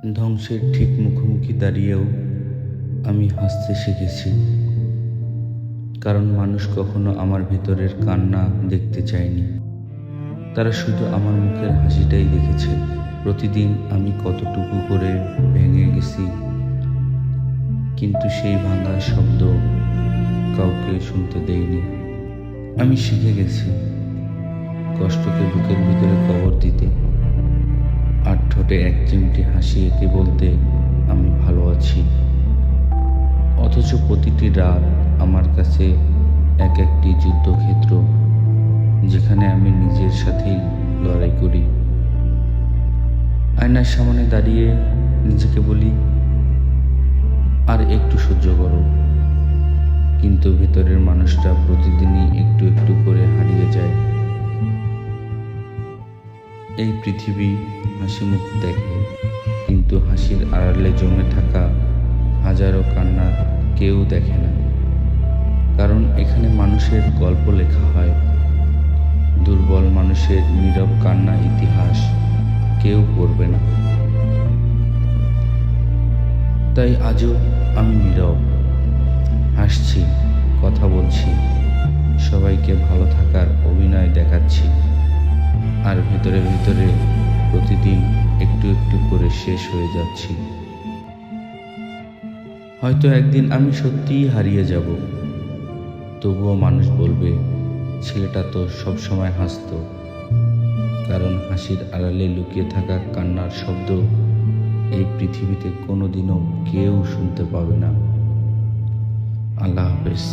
ধ্বংসের ঠিক মুখোমুখি দাঁড়িয়েও আমি হাসতে শিখেছি, কারণ মানুষ কখনো আমার ভিতরের কান্না দেখতে চায়নি। তারা শুধু আমার মুখের হাসিটাই দেখেছে। প্রতিদিন আমি কতটুকু করে ভেঙে গেছি, কিন্তু সেই ভাঙার শব্দ কাউকে শুনতে দেইনি। আমি শিখে গেছি কষ্টকে বুকের ভিতরে কবর দিতে, আর ঠোঁটে এক চিমটি হাসি এঁকে বলতে আমি ভালো আছি। অথচ প্রতিটি রাত আমার কাছে এক একটি যুদ্ধক্ষেত্র, যেখানে আমি নিজের সাথেই লড়াই করি। আয়নার সামনে দাঁড়িয়ে নিজেকে বলি, আর একটু সহ্য করো, কিন্তু ভেতরের মানুষটা প্রতিদিনই একটু একটু করে হারিয়ে যায়। এই পৃথিবী হাসি মুখ দেখে, কিন্তু হাসির আড়ালে জমে থাকা হাজারো কান্না কেউ দেখে না। কারণ এখানে মানুষের গল্প লেখা হয়, দুর্বল মানুষের নীরব কান্না ইতিহাস কেউ পড়বে না। তাই আজও আমি নীরব, হাসছি, কথা বলছি, সবাইকে ভালো থাকার অভিনয় দেখাচ্ছি, আর ভেতরে ভেতরে প্রতিদিন একটু একটু করে শেষ হয়ে যাচ্ছি। হয়তো একদিন আমি সত্যিই হারিয়ে যাব, তবুও মানুষ বলবে, ছেলেটা তো সবসময় হাসতো। কারণ হাসির আড়ালে লুকিয়ে থাকা কান্নার শব্দ এই পৃথিবীতে কোনোদিনও কেউ শুনতে পাবে না। আল্লাহ হাফেজ।